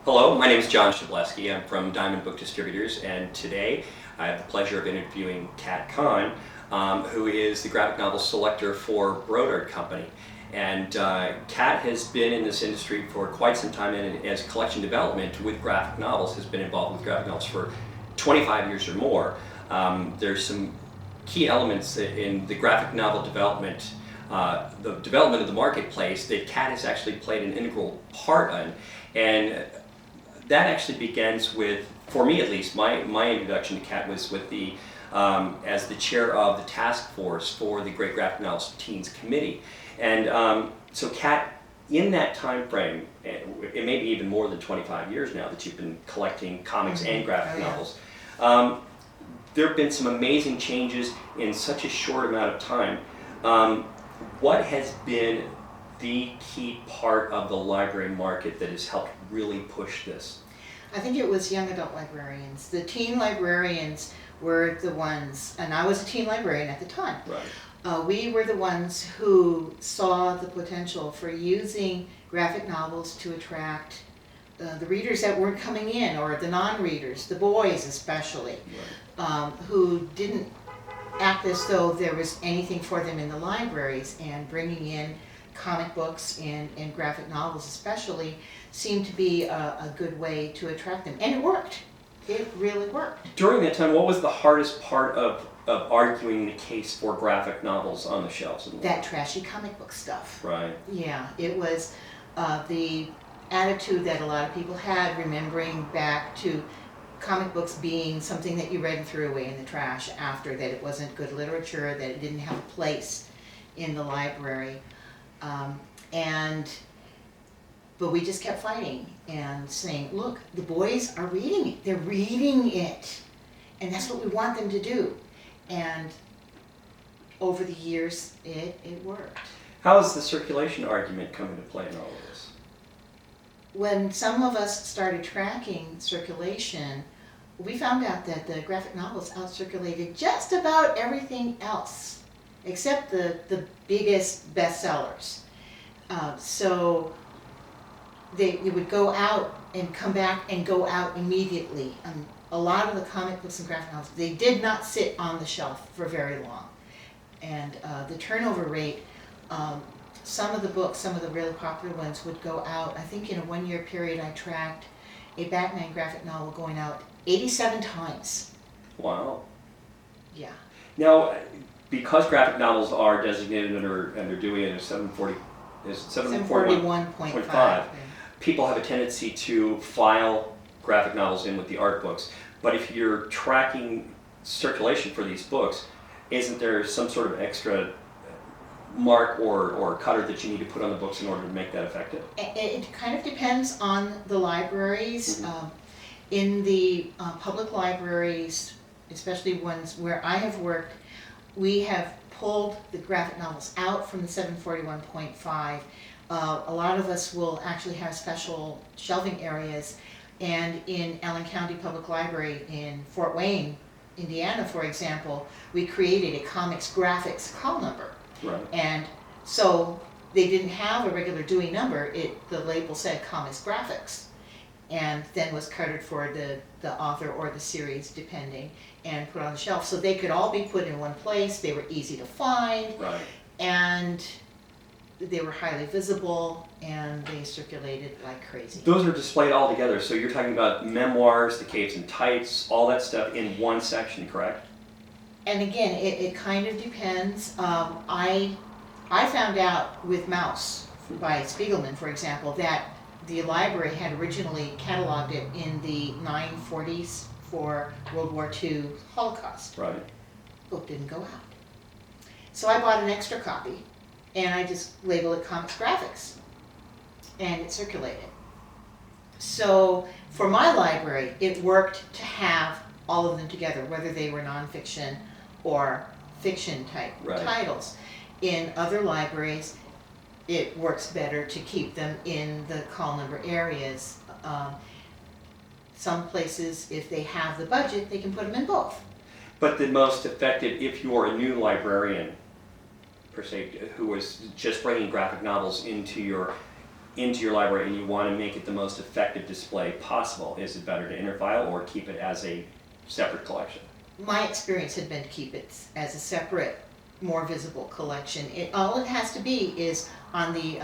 Hello, my name is John Shableski. I'm from Diamond Book Distributors, and today I have the pleasure of interviewing Kat Kahn, who is the graphic novel selector for Brodart Company. And Kat has been in this industry for quite some time, and as collection development with graphic novels, has been involved with graphic novels for 25 years or more. There's some key elements in the graphic novel development, the development of the marketplace that Kat has actually played an integral part in. And that actually begins with, for me at least, my introduction to Kat was with as the chair of the task force for the Great Graphic Novels Teens Committee. And so Kat, in that time frame, it may be even more than 25 years now that you've been collecting comics and graphic novels, there have been some amazing changes in such a short amount of time. What has been the key part of the library market that has helped really push this? I think it was young adult librarians. The teen librarians were the ones, and I was a teen librarian at the time. Right. We were the ones who saw the potential for using graphic novels to attract the readers that weren't coming in, or the non-readers, the boys especially, Right. Who didn't act as though there was anything for them in the libraries, and bringing in comic books and graphic novels especially seemed to be a good way to attract them. And it worked. It really worked. During that time, what was the hardest part of arguing the case for graphic novels on the shelves? That trashy comic book stuff. Right. Yeah, it was the attitude that a lot of people had, remembering back to comic books being something that you read and threw away in the trash after, that it wasn't good literature, that it didn't have a place in the library. But we just kept fighting and saying, look, the boys are reading it. They're reading it. And that's what we want them to do. And over the years, it worked. How has the circulation argument come into play in all of this? When some of us started tracking circulation, we found out that the graphic novels out-circulated just about everything else, except the biggest bestsellers. So they would go out and come back and go out immediately. A lot of the comic books and graphic novels, they did not sit on the shelf for very long. And the turnover rate, some of the books, some of the really popular ones would go out. I think in a one-year period I tracked a Batman graphic novel going out 87 times. Wow. Yeah. Now, because graphic novels are designated under Dewey as 741.5, people have a tendency to file graphic novels in with the art books. But if you're tracking circulation for these books, isn't there some sort of extra mark or cutter that you need to put on the books in order to make that effective? It kind of depends on the libraries. Mm-hmm. In the public libraries, especially ones where I have worked, we have pulled the graphic novels out from the 741.5. A lot of us will actually have special shelving areas, and in Allen County Public Library in Fort Wayne, Indiana, for example, we created a comics graphics call number. Right. And so they didn't have a regular Dewey number. The label said comics graphics, and then was coded for the author or the series, depending, and put on the shelf. So they could all be put in one place. They were easy to find, right. And they were highly visible, and they circulated like crazy. Those are displayed all together. So you're talking about memoirs, the Capes and Tights, all that stuff in one section, correct? And again, it kind of depends. I found out with Mouse by Spiegelman, for example, that the library had originally cataloged it in the 940s for World War II Holocaust. Right. Book didn't go out. So I bought an extra copy, and I just labeled it Comics Graphics, and it circulated. So for my library, it worked to have all of them together, whether they were nonfiction or fiction type titles. In other libraries, it works better to keep them in the call number areas. Some places, if they have the budget, they can put them in both. But the most effective, if you're a new librarian, per se, who is just bringing graphic novels into your into your library and you want to make it the most effective display possible, is it better to interfile or keep it as a separate collection? My experience had been to keep it as a separate, more visible collection. All it has to be is on the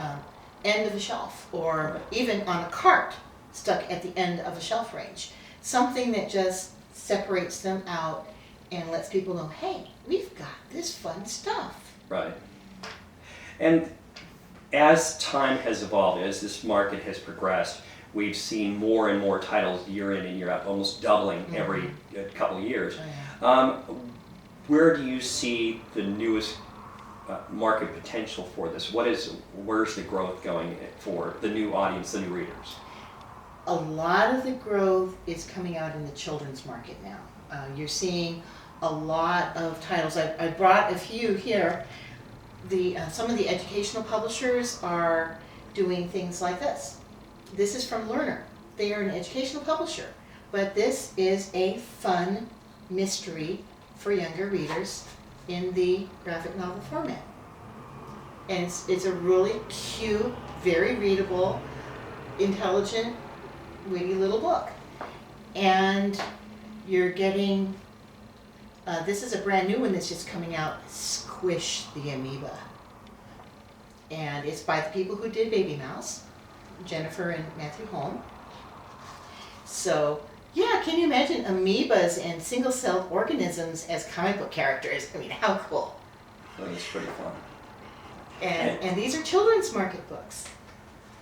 end of a shelf, or even on a cart stuck at the end of a shelf range. Something that just separates them out and lets people know, hey, we've got this fun stuff. Right. And as time has evolved, as this market has progressed, we've seen more and more titles year in and year out, almost doubling every couple of years. Oh, yeah. Where do you see the newest market potential for this? Where's the growth going for the new audience, the new readers? A lot of the growth is coming out in the children's market now. You're seeing a lot of titles. I brought a few here. Some of the educational publishers are doing things like this. This is from Learner. They are an educational publisher, but this is a fun mystery for younger readers in the graphic novel format. And it's a really cute, very readable, intelligent, witty little book. And you're getting, this is a brand new one that's just coming out, Squish the Amoeba. And it's by the people who did Baby Mouse, Jennifer and Matthew Holm. So, yeah, can you imagine amoebas and single-celled organisms as comic book characters? I mean, how cool. That's pretty fun. And these are children's market books.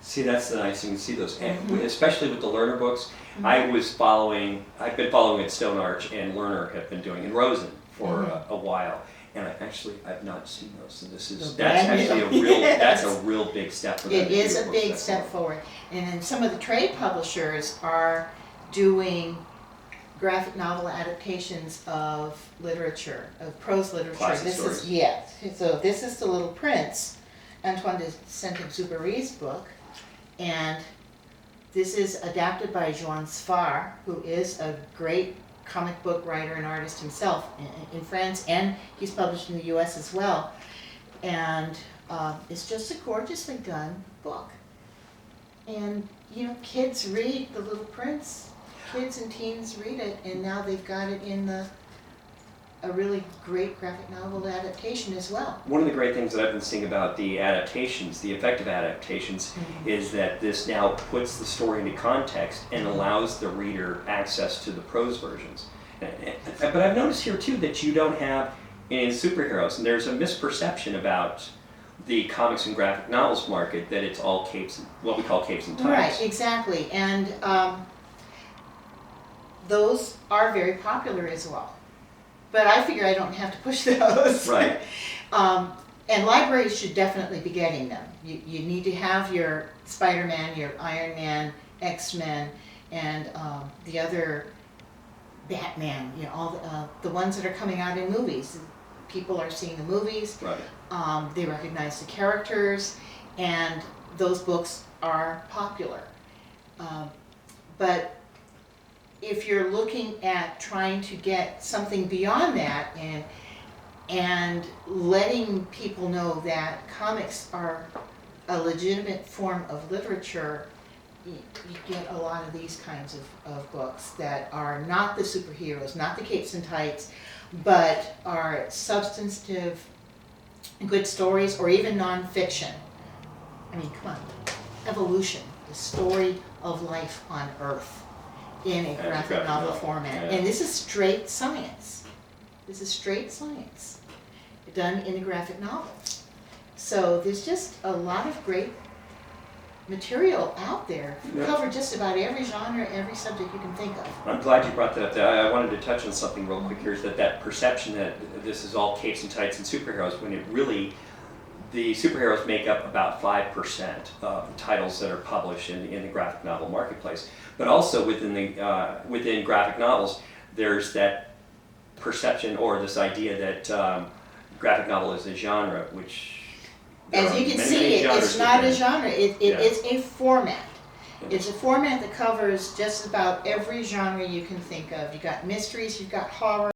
See, that's the nice thing to see those, and especially with the Learner books. I've been following at Stone Arch and Learner have been doing, and Rosen for a while. And I've not seen those, and that's actually a real big step for them. It is a big step forward. And then some of the trade publishers are doing graphic novel adaptations of literature, of prose literature. Classic stories. So this is The Little Prince, Antoine de Saint-Exupéry's book, and this is adapted by Joan Sfar, who is a great comic book writer and artist himself in France, and he's published in the US as well. And it's just a gorgeously done book. And you know, kids read The Little Prince, kids and teens read it, and now they've got it in a really great graphic novel adaptation as well. One of the great things that I've been seeing about the adaptations, the effective adaptations, is that this now puts the story into context and allows the reader access to the prose versions. But I've noticed here too that you don't have in superheroes, and there's a misperception about the comics and graphic novels market that it's all capes, what we call capes and ties. Right, exactly, and those are very popular as well. But I figure I don't have to push those. Right. And libraries should definitely be getting them. You need to have your Spider-Man, your Iron Man, X-Men, and the other Batman, you know, all the ones that are coming out in movies. People are seeing the movies. Right. They recognize the characters, and those books are popular. But if you're looking at trying to get something beyond that and letting people know that comics are a legitimate form of literature, you get a lot of these kinds of books that are not the superheroes, not the capes and tights, but are substantive, good stories, or even nonfiction. I mean, come on, evolution, the story of life on Earth in a graphic novel format. Yeah. And this is straight science. This is straight science done in a graphic novel. So there's just a lot of great material out there. Yeah. Cover just about every genre, every subject you can think of. I'm glad you brought that up. I wanted to touch on something real quick here, is that perception that this is all capes and tights and superheroes, when it really, the superheroes make up about 5% of titles that are published in the graphic novel marketplace. But also within graphic novels, there's that perception or this idea that graphic novel is a genre, which as you can see, it's not a genre. It's a format. It's a format that covers just about every genre you can think of. You've got mysteries, you've got horror.